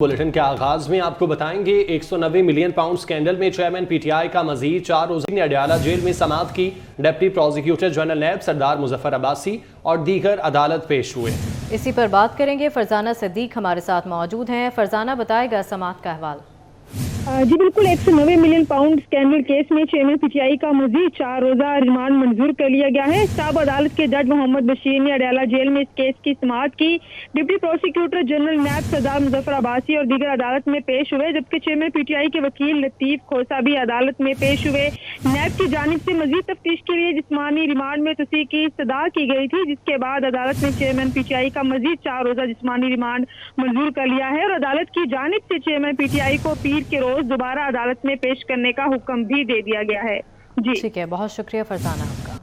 Bulletin के आगाज में आपको बताएंगे 190 मिलियन पाउंड स्कैंडल में चेयरमैन पीटीआई का मजीद 4 रोज़ा ने अडयाला जेल में समाअत की। डिप्टी प्रोसिक्यूटर जनरल नैब सरदार मुजफ्फर अब्बासी और दीगर अदालत पेश हुए। इसी पर बात करेंगे, फरजाना सिद्दीक हमारे साथ मौजूद हैं। फरजाना, बताएगा समाअत का अहवाल। जी बिल्कुल, 190 मिलियन पाउंड स्कैंडल केस में चेयरमैन पीटीआई का मजीद 4 रोज़ा रिमांड मंजूर कर लिया गया है। साब अदालत के जज मोहम्मद बशीर ने अडयाला जेल में इस केस की समाअत की। डिप्टी प्रोसिक्यूटर जनरल नैब सरदार मुजफ्फर अब्बासी और दीगर अदालत में पेश हुए, जबकि चेयरमैन पीटीआई के वकील लतीफ खोसा भी अदालत में पेश हुए। नैब की जानिब से मजीद तफ्तीश के लिए जिस्मानी रिमांड में तोसी की इस्तदा की गई थी, जिसके बाद अदालत ने चेयरमैन पीटीआई का मजीद 4 रोज़ा जिस्मानी रिमांड मंजूर कर लिया है और अदालत की जानिब से चेयरमैन पीटीआई को पीर के रोज दोबारा अदालत में पेश करने का हुक्म भी दे दिया गया है। जी ठीक है, बहुत शुक्रिया फरजाना आपका।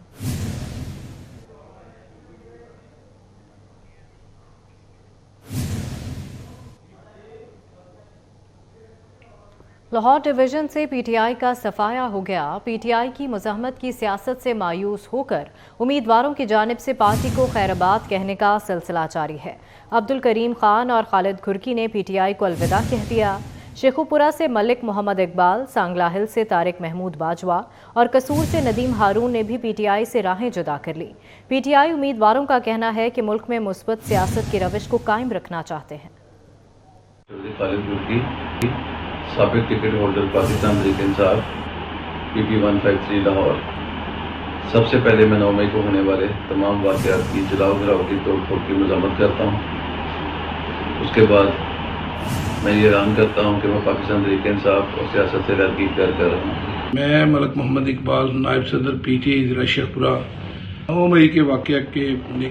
लाहौर डिवीजन से पीटीआई का सफाया हो गया। पीटीआई की मुज़ाहमत की सियासत से मायूस होकर उम्मीदवारों की जानिब से पार्टी को खैराबाद कहने का सिलसिला जारी है। अब्दुल करीम खान और खालिद घुर्की ने पीटीआई को अलविदा कह दिया। शेखुपुरा से मलिक मोहम्मद इकबाल, सांगला हिल से तारिक महमूद बाजवा और कसूर से नदीम हारून ने भी पीटीआई से राहें जुदा कर ली। पीटीआई उम्मीदवारों का कहना है कि मुल्क में मुस्बत सियासत की रविश को कायम रखना चाहते हैं। खालिद घुर्की, साबिक ticket holder Pakistan Tehreek Insaf, PP 153 Lahore. सबसे पहले मैं 9 मई को होने वाले तमाम वाक़यात की जलाओ गिरावटी तोड़ फोड़ की मज़म्मत करता हूँ। उसके बाद मैं ये ऐलान करता हूँ कि मैं पाकिस्तान तहरीक इंसाफ और सियासत से अलग इख्तियार कर रहा हूँ। मैं मलिक मोहम्मद इकबाल, नायब सदर PTI ज़िला शेखपुरा, 9 मई के वाक़या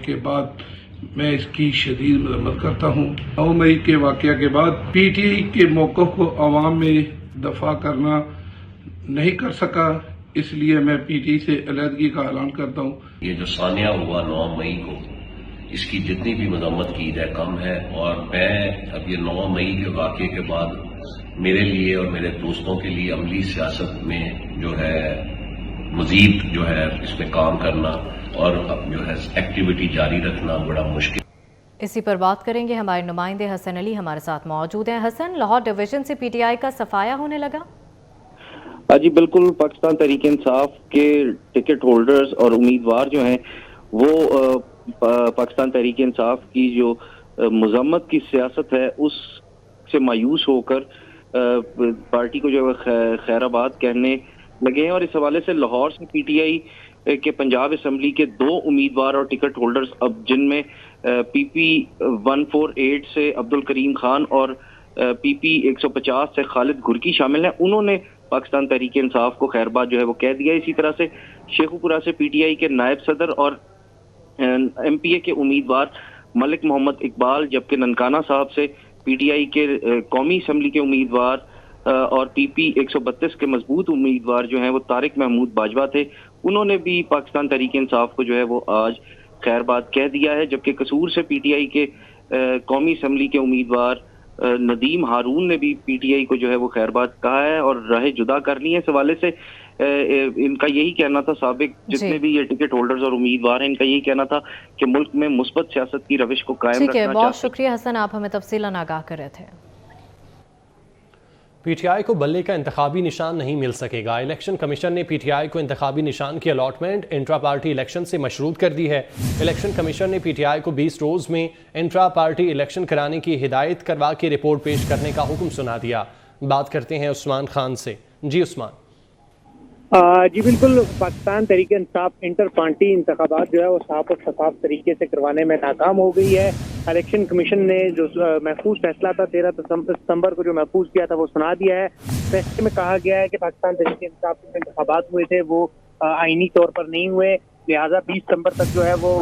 के बाद मैं इसकी शदीद मज़म्मत करता हूँ। 9 मई के वाक़या के बाद PTI के मौक़िफ़ को अवाम में दफा करना नहीं कर सका, इसलिए मैं PTI से अलहदगी का ऐलान करता हूँ। ये जो सानिया हुआ 9 मई को, इसकी जितनी भी मज़म्मत की है कम है, और मैं अब ये 9 मई के वाक़े के बाद मेरे लिए और मेरे दोस्तों के लिए अमली सियासत में जो है मज़ीद जो है इसमें काम करना और अब जो है एक्टिविटी जारी रखना बड़ा मुश्किल। इसी पर बात करेंगे, हमारे नुमाइंदे हसन अली हमारे साथ मौजूद हैं। हसन, लाहौर डिवीजन से पीटीआई का सफाया होने लगा? जी बिल्कुल, पाकिस्तान तहरीक इंसाफ के टिकट होल्डर्स और उम्मीदवार जो हैं वो पाकिस्तान तहरीक इंसाफ की जो मुज़ाहमत की सियासत है उससे मायूस होकर पार्टी को जो है खैराबाद कहने लगे हैं। और इस हवाले से लाहौर से PTI के पंजाब असम्बली के 2 उम्मीदवार और टिकट होल्डर्स, अब जिनमें PP 148 से अब्दुल करीम खान और PP 150 से खालिद घुर्की शामिल हैं, उन्होंने पाकिस्तान तहरीक इंसाफ को खैराबाद जो है वो कह दिया। इसी तरह से शेखुपुरा से PTI के नायब सदर और MPA के उम्मीदवार मलिक मोहम्मद इकबाल, जबकि ननकाना साहब से PTI के कौमी असम्बली के उम्मीदवार और PP 132 के मजबूत उम्मीदवार जो हैं वो तारिक महमूद बाजवा थे, उन्होंने भी पाकिस्तान तहरीक इंसाफ को जो है वो आज खैराबाद कह दिया है। जबकि कसूर से PTI के कौमी असम्बली के उम्मीदवार नदीम हारून ने भी PTI को जो है वो खैराबाद कहा है और राहें जुदा कर ली है। इस हवाले से इनका यही कहना था, साबिक जितने भी ये टिकट होल्डर्स और उम्मीदवार हैं, इनका यही कहना था कि मुल्क में मुस्बत सियासत की रविश को कायम रखना चाहिए। बहुत शुक्रिया हसन, आप हमें तफसीलन आगाह कर रहे थे। PTI को बल्ले का इंतखाबी निशान नहीं मिल सकेगा। इलेक्शन कमीशन ने PTI को इंतखाबी निशान की अलॉटमेंट इंट्रा पार्टी इलेक्शन से मशरूत कर दी है। इलेक्शन कमीशन ने PTI को 20 रोज़ में इंट्रा पार्टी इलेक्शन कराने की हिदायत करवा के रिपोर्ट पेश करने का हुक्म सुना दिया। बात करते हैं उस्मान खान से। जी उस्मान। जी बिल्कुल, पाकिस्तान तहरीक इंसाफ इंटर पार्टी इंतखाबात जो है वो साफ और शफाफ तरीके से करवाने में नाकाम हो गई है। इलेक्शन कमीशन ने जो महफूज फैसला था 13 सितंबर को जो महफूज किया था वो सुना दिया है। फैसले में कहा गया है कि पाकिस्तान तहरीक इंसाफ के इंतखाबात हुए थे वो आईनी तौर पर नहीं हुए, लिहाजा 20 सितंबर तक जो है वो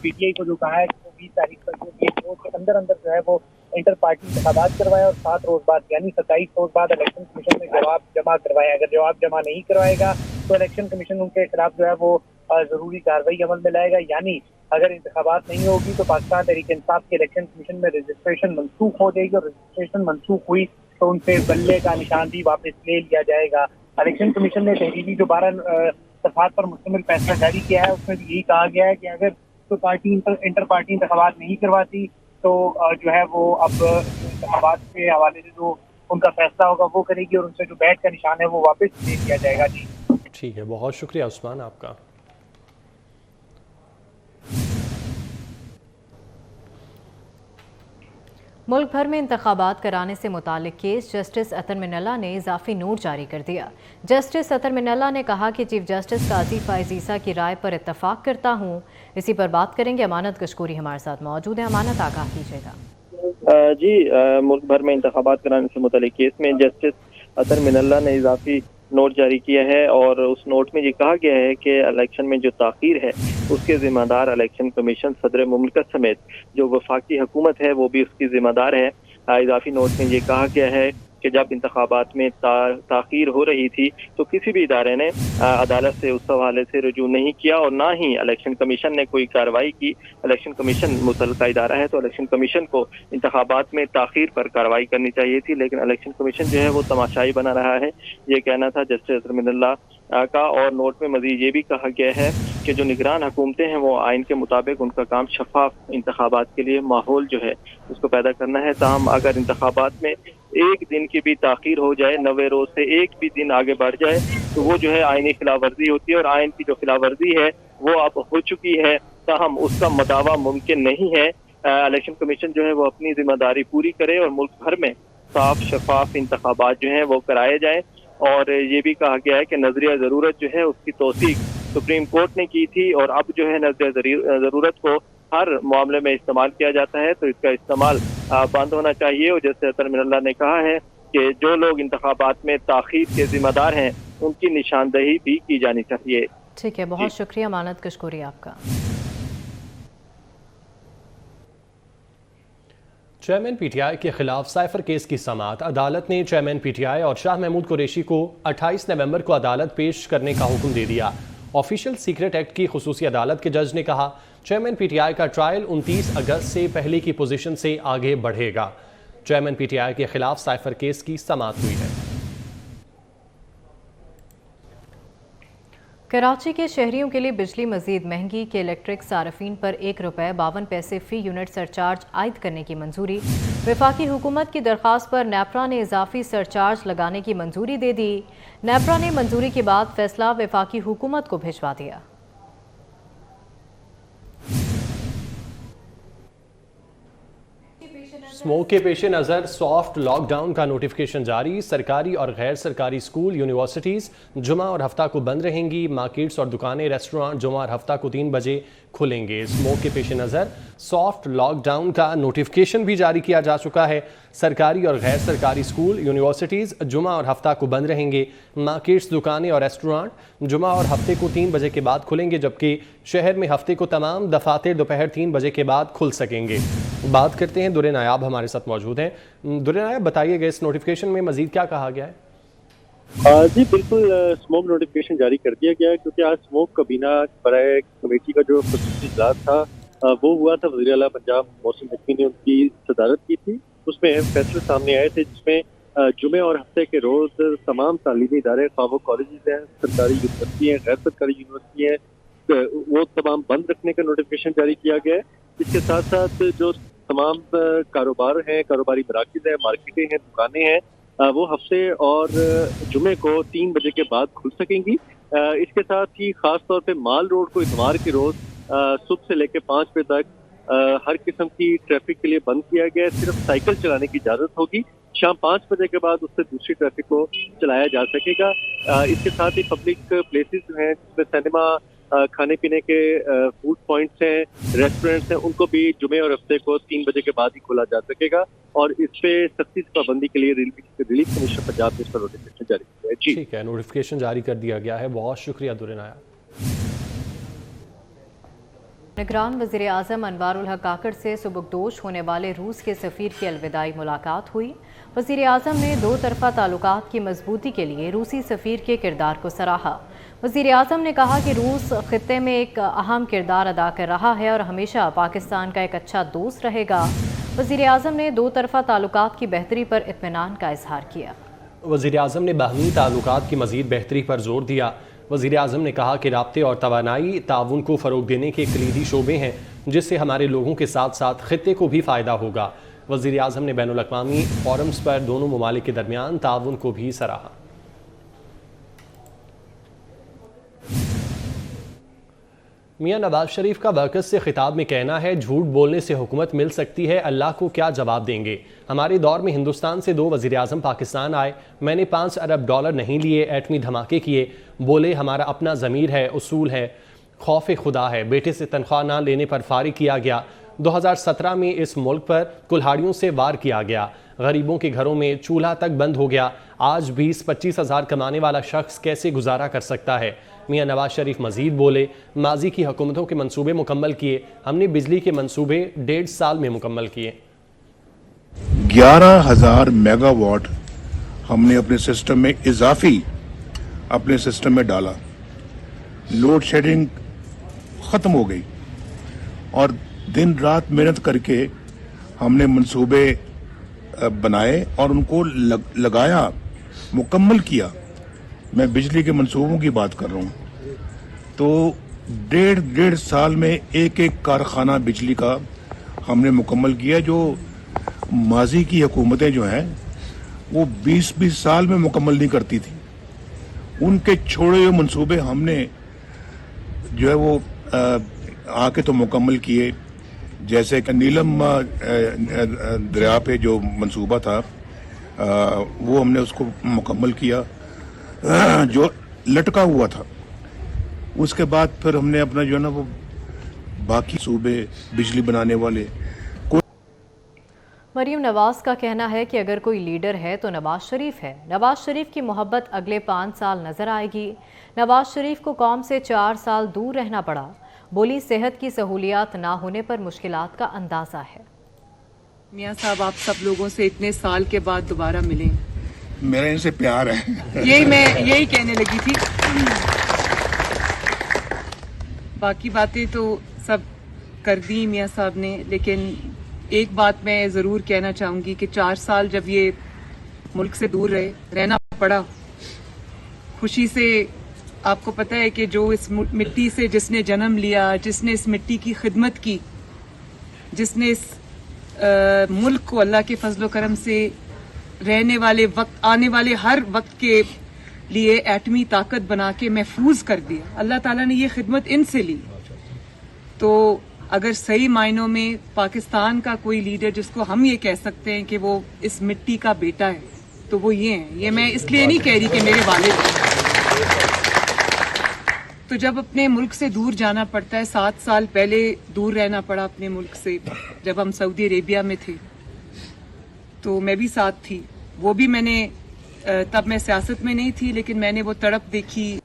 PTI को जो कहा है कि वो 20 तारीख तक 20 रोज के अंदर अंदर जो है वो इंटर पार्टी इंतखाबात करवाए और 7 रोज बाद यानी 27 रोज बाद इलेक्शन कमीशन में जवाब जमा करवाए। अगर जवाब जमा नहीं करवाएगा तो इलेक्शन कमीशन उनके खिलाफ जो है वो जरूरी कार्रवाई अमल में लाएगा। यानी अगर इंतखाबात नहीं होगी तो पाकिस्तान तहरीक इंसाफ के इलेक्शन कमीशन में रजिस्ट्रेशन मनसूख हो जाएगी और रजिस्ट्रेशन मनसूख हुई तो उनसे बल्ले का निशान भी वापस ले लिया जाएगा। इलेक्शन कमीशन ने तहरीरी जो 12 सफात पर मुश्तमिल फैसला जारी किया है उसमें भी यही कहा गया है कि अगर तो पार्टी इंटर पार्टी इंतखाबात नहीं करवाती तो जो है वो अब इंतखाबात के हवाले से जो उनका फैसला होगा वो करेगी और उनसे जो बैठ का निशान है वो वापस ले लिया जाएगा। जी ठीक है, बहुत शुक्रिया उस्मान आपका। मुल्क भर में इंतखाबात कराने से मुतालिक केस जस्टिस अतर मिनल्ला ने इजाफी नोट जारी कर दिया। जस्टिस अतर मिनल्ला ने कहा कि चीफ जस्टिस काजी फाइज ईसा की राय पर इत्तफाक करता हूँ। इसी पर बात करेंगे, अमानत कशकोरी हमारे साथ मौजूद है। अमानत, आगाह कीजिएगा। जी, मुल्क भर में इंतखाबात कराने से मुतालिक केस में जस्टिस अतर मिनल्ला ने इजाफी नोट जारी किया है और उस नोट में ये कहा गया है कि इलेक्शन में जो ताख़ीर है उसके ज़िम्मेदार इलेक्शन कमीशन सदर मुमलकत समेत जो वफाकी हुकूमत है वो भी उसकी ज़िम्मेदार है। इजाफी नोट में ये कहा गया है कि जब इंतखाबात में ताख़ीर हो रही थी तो किसी भी इदारे ने अदालत से उस हवाले से रजू नहीं किया और ना ही इलेक्शन कमीशन ने कोई कार्रवाई की। इलेक्शन कमीशन मुतल्लिका इदारा है तो इलेक्शन कमीशन को इंतखाबात में ताख़ीर पर कार्रवाई करनी चाहिए थी, लेकिन इलेक्शन कमीशन जो है वो तमाशाई बना रहा है, ये कहना था जस्टिस अतर मिनल्ला का। और नोट में मज़ीद ये भी कहा गया है कि जो निगरान हुकूमतें हैं वो आइन के मुताबिक उनका काम शफाफ इंतखाबात के लिए माहौल जो है उसको पैदा करना है। ताहम अगर इंतखाबात में एक दिन की भी ताख़ीर हो जाए, 90 रोज से एक भी दिन आगे बढ़ जाए तो वो जो है आइनी खिलाफवर्जी होती है और आइन की जो खिलाफवर्जी है वो अब हो चुकी है, ताहम उसका मदावा मुमकिन नहीं है। इलेक्शन कमीशन जो है वो अपनी जिम्मेदारी पूरी करे और मुल्क भर में साफ शफाफ इंतखाबात जो हैं वो कराए जाएँ। और ये भी कहा गया है कि नजरिया ज़रूरत जो है उसकी तौसीक सुप्रीम कोर्ट ने की थी और अब जो है नजरिया ज़रूरत को हर मामले में इस्तेमाल किया जाता है तो इसका इस्तेमाल बंद होना चाहिए। और जैसे अतर मिनल्ला ने कहा है कि जो लोग इंतखाबात में ताख़ीर के जिम्मेदार हैं उनकी निशानदही भी की जानी चाहिए। ठीक है, बहुत शुक्रिया अमानत कशकोरी आपका। चेयरमैन पीटीआई के खिलाफ साइफर केस की समाअत। अदालत ने चेयरमैन पीटीआई और शाह महमूद कुरैशी को 28 नवंबर को अदालत पेश करने का हुक्म दे दिया। ऑफिशियल सीक्रेट एक्ट की खुसूसी अदालत के जज ने कहा चेयरमैन पीटीआई का ट्रायल 29 अगस्त से पहले की पोजीशन से आगे बढ़ेगा। चेयरमैन पीटीआई के खिलाफ साइफर केस की समाअत हुई है। कराची के शहरियों के लिए बिजली मजीद महंगी के इलेक्ट्रिक सार्फिन पर ₹1.52 फी यूनिट सरचार्ज आयद करने की मंजूरी। वफाकी हुकूमत की दरख्वास्त पर नेपरा ने इजाफी सरचार्ज लगाने की मंजूरी दे दी। नेपरा ने मंजूरी के बाद फैसला वफाकी हुकूमत को भिजवा दिया। स्मोक के पेश नज़र सॉफ्ट लॉकडाउन का नोटिफिकेशन जारी। सरकारी और गैर सरकारी स्कूल, यूनिवर्सिटीज़ जुमा और हफ्ता को बंद रहेंगी। मार्केट्स और दुकानें, रेस्टोरेंट जुमा और हफ्ता को 3 बजे खुलेंगे। स्मोक के पेश नज़र सॉफ्ट लॉकडाउन का नोटिफिकेशन भी जारी किया जा चुका है। सरकारी और गैर सरकारी स्कूल, यूनिवर्सिटीज़ जुमा और हफ्ता को बंद रहेंगे। मार्केट्स, दुकानें और रेस्टोरेंट जुमा और हफ्ते को 3 बजे के बाद खुलेंगे, जबकि शहर में हफ्ते को तमाम दफातर दोपहर 3 बजे के बाद खुल सकेंगे। बात करते हैं, दुरे नायाब हमारे साथ मौजूद हैं। दुरे नायाब, बताइएगा इस नोटिफिकेशन में मजीद क्या कहा गया है? जी बिल्कुल, स्मोक नोटिफिकेशन जारी कर दिया गया है क्योंकि आज स्मोक कबीना बराए कमेटी का जो खसूसी इजलास था वो हुआ था। वज़ीर आला पंजाब मौसम नकवी ने उनकी सदारत की थी। उसमें अहम फैसले सामने आए थे जिसमें जुमे और हफ्ते के रोज़ तमाम तालीमी इदारे, खा वो कॉलेज हैं, सरकारी यूनिवर्सिटी हैं, गैर सरकारी यूनिवर्सिटी हैं, वो तमाम बंद रखने का नोटिफिकेशन जारी किया गया है। इसके साथ साथ जो तमाम कारोबार हैं, कारोबारी मराकिज़ हैं, मार्केटें हैं, दुकानें हैं, वो हफ्ते और जुमे को 3 बजे के बाद खुल सकेंगी। इसके साथ ही खास तौर पे माल रोड को इतवार के रोज सुबह से लेकर 5 बजे तक हर किस्म की ट्रैफिक के लिए बंद किया गया है। सिर्फ साइकिल चलाने की इजाजत होगी। शाम 5 बजे के बाद उससे दूसरी ट्रैफिक को चलाया जा सकेगा। इसके साथ ही पब्लिक प्लेसेस जो हैं जिसमें सिनेमा, खाने पीने के फूड पॉइंट्स हैं, रेस्टोरेंट्स हैं, उनको भी जुमे और हफ्ते को 3 बजे के बाद ही खोला जा सकेगा। और इस पे सख्ती से पाबंदी के लिए रिलीफ कमीशन पंजाब ने इसका नोटिफिकेशन जारी किया है। जी ठीक है, नोटिफिकेशन जारी कर दिया गया है। बहुत शुक्रिया दुरे नायाब। निगरान वज़ीर आज़म अनवारुल हक काकड़ से सुबुकदोश होने वाले रूस के सफ़ीर की अलविदाई मुलाकात हुई। वज़ीर आज़म ने 2 तरफ़ा ताल्लुकात की मजबूती के लिए रूसी सफ़ीर के किरदार को सराहा। वज़ीर आज़म ने कहा कि रूस ख़ित्ते में एक अहम किरदार अदा कर रहा है और हमेशा पाकिस्तान का एक अच्छा दोस्त रहेगा। वज़ीर आज़म ने 2 तरफ़ा ताल्लुकात की बेहतरी पर इत्मीनान का इजहार किया। वज़ीर आज़म ने बाहमी ताल्लुकात की मज़ीद बेहतरी पर जोर दिया। वज़ीर आज़म ने कहा कि राब्ते और तवानाई ताउन को फ़रोग़ देने के कलीदी शोबे हैं। جس سے ہمارے لوگوں کے ساتھ ساتھ خطے کو بھی فائدہ ہوگا۔ وزیر اعظم نے بین الاقوامی فورمز پر دونوں ممالک کے درمیان تعاون کو بھی سراہا۔ میاں نواز شریف کا ورکرز سے خطاب میں کہنا ہے جھوٹ بولنے سے حکومت مل سکتی ہے، اللہ کو کیا جواب دیں گے۔ ہمارے دور میں ہندوستان سے 2 وزیر اعظم پاکستان آئے، میں نے $5 ارب نہیں لیے، ایٹمی دھماکے کیے، بولے ہمارا اپنا ضمیر ہے، اصول ہے، خوف خدا ہے، بیٹے سے تنخواہ نہ لینے پر فارغ کیا گیا۔ 2017 میں اس ملک پر کلہاڑیوں سے وار کیا گیا، غریبوں کے گھروں میں چولہا تک بند ہو گیا۔ آج 20-25 ہزار کمانے والا شخص کیسے گزارا کر سکتا ہے؟ میاں نواز شریف مزید بولے ماضی کی حکومتوں کے منصوبے مکمل کیے، ہم نے بجلی کے منصوبے 1.5 سال میں مکمل کیے۔ 11,000 میگا واٹ ہم نے اپنے سسٹم میں اضافی اپنے سسٹم میں ڈالا، لوڈ شیڈنگ ختم ہو گئی، اور دن رات محنت کر کے ہم نے منصوبے بنائے اور ان کو لگایا، مکمل کیا۔ میں بجلی کے منصوبوں کی بات کر رہا ہوں، تو 1.5 سال میں ایک کارخانہ بجلی کا ہم نے مکمل کیا، جو ماضی کی حکومتیں جو ہیں وہ 20 سال میں مکمل نہیں کرتی تھی۔ ان کے چھوڑے ہوئے منصوبے ہم نے جو ہے وہ آ کے تو مکمل کیے، جیسے کہ نیلم دریا پہ جو منصوبہ تھا وہ ہم نے اس کو مکمل کیا، جو لٹکا ہوا تھا۔ اس کے بعد پھر ہم نے اپنا جو ہے نا وہ باقی صوبے بجلی بنانے والے۔ مریم نواز کا کہنا ہے کہ اگر کوئی لیڈر ہے تو نواز شریف ہے۔ نواز شریف کی محبت اگلے 5 سال نظر آئے گی۔ نواز شریف کو قوم سے 4 سال دور رہنا پڑا، بولی صحت کی سہولیات نہ ہونے پر مشکلات کا اندازہ ہے۔ میاں صاحب آپ سب لوگوں سے اتنے سال کے بعد دوبارہ ملیں، میرا ان سے پیار ہے، یہی کہنے لگی تھی۔ باقی باتیں تو سب کر دی میاں صاحب نے، لیکن ایک بات میں ضرور کہنا چاہوں گی کہ 4 سال جب یہ ملک سے دور رہنا پڑا، خوشی سے آپ کو پتہ ہے کہ جو اس مٹی سے جس نے جنم لیا، جس نے اس مٹی کی خدمت کی، جس نے اس ملک کو اللہ کے فضل و کرم سے رہنے والے وقت، آنے والے ہر وقت کے لیے ایٹمی طاقت بنا کے محفوظ کر دیا، اللہ تعالیٰ نے یہ خدمت ان سے لی۔ تو اگر صحیح معنوں میں پاکستان کا کوئی لیڈر جس کو ہم یہ کہہ سکتے ہیں کہ وہ اس مٹی کا بیٹا ہے تو وہ یہ ہیں۔ یہ میں اس لیے نہیں کہہ رہی کہ میرے والد ہیں۔ تو جب اپنے ملک سے دور جانا پڑتا ہے، 7 سال پہلے دور رہنا پڑا اپنے ملک سے، جب ہم سعودی عربیہ میں تھے تو میں بھی ساتھ تھی، وہ بھی میں نے تب میں سیاست میں نہیں تھی لیکن میں نے وہ تڑپ دیکھی۔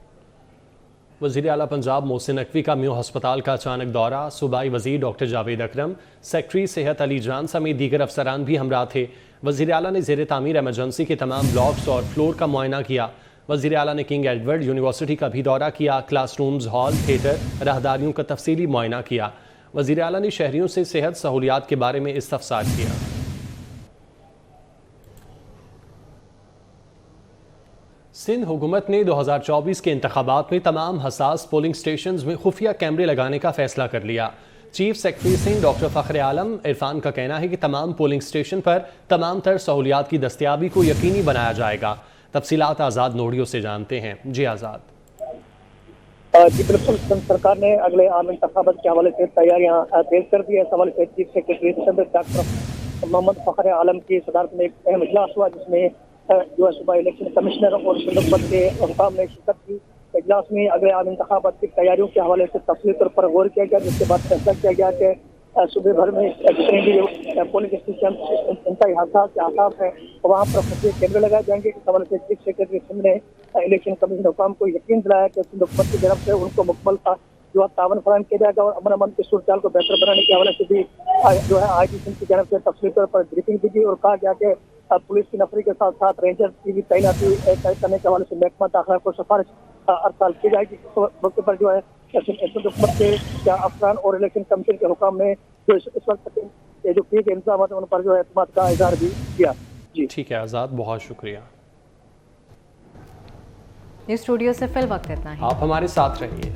وزیر اعلیٰ پنجاب محسن نقوی کا میو ہسپتال کا اچانک دورہ، صوبائی وزیر ڈاکٹر جاوید اکرم، سیکٹری صحت علی جان سمیت دیگر افسران بھی ہمراہ تھے۔ وزیر اعلیٰ نے زیر تعمیر ایمرجنسی کے تمام بلاکس اور فلور کا معائنہ کیا۔ وزیر اعلیٰ نے کنگ ایڈورڈ یونیورسٹی کا بھی دورہ کیا، کلاس رومز، ہال، تھیٹر، راہداریوں کا تفصیلی معائنہ کیا۔ وزیر اعلیٰ نے شہریوں سے صحت سہولیات کے بارے میں استفسار کیا۔ سندھ حکومت نے 2024 کے انتخابات میں تمام حساس پولنگ سٹیشنز میں خفیہ کیمرے لگانے کا فیصلہ کر لیا۔ چیف سیکرٹری سندھ ڈاکٹر فخر عالم عرفان کا کہنا ہے کہ تمام پولنگ سٹیشن پر تمام تر سہولیات کی دستیابی کو یقینی بنایا جائے گا۔ تفصیلات آزاد نوڑیوں سے جانتے ہیں۔ جی آزاد۔ جی بالکل، سندھ سرکار نے اگلے عام انتخابات کے حوالے سے تیاریاں تیز کر دی ہے۔ اس حوالے سے چیف سیکرٹری سندھ ڈاکٹر محمد فخر عالم کی صدارت میں ایک اہم اجلاس ہوا، جس میں جو ہے صوبائی الیکشن کمشنر اور سندھ حکومت کے حکام نے شرکت کی۔ اجلاس میں اگلے عام انتخابات کی تیاریوں کے حوالے سے تفصیلی طور پر غور کیا گیا، جس کے بعد فیصلہ کیا گیا کہ صوبے بھر میں جتنے بھی پولنگ اسٹیشن انتہائی حساس ہیں وہاں پر خفیہ کیمرے لگائے جائیں گے۔ اس حوالے سے چیف سیکرٹری سندھ نے الیکشن کمیشن حکام کو یقین دلایا کہ سندھ حکومت کی طرف سے ان کو مکمل جو ہے تعاون فراہم کیا جائے گا، اور امن کی صورتحال کو بہتر بنانے کے حوالے سے بھی جو ہے آئی جی سندھ کی جانب سے تفصیلی طور پر بریفنگ دی گئی، اور کہا گیا کہ پولیس کی نفری کے ساتھ ساتھ رینجر کی بھی تعیناتی کرنے کے حوالے سے محکمہ داخلہ کو سفارش ارسال کی جائے گی۔ اس موقع پر جو ہے سندھ حکومت کے افسران اور الیکشن کمیشن کے حکام نے جو اس وقت جو کیے گئے انتظامات ان پر جو ہے اعتماد کا اظہار بھی کیا۔ جی ٹھیک ہے آزاد، بہت شکریہ۔ اسٹوڈیو سے فی الوقت اتنا ہی، آپ ہمارے ساتھ رہیے۔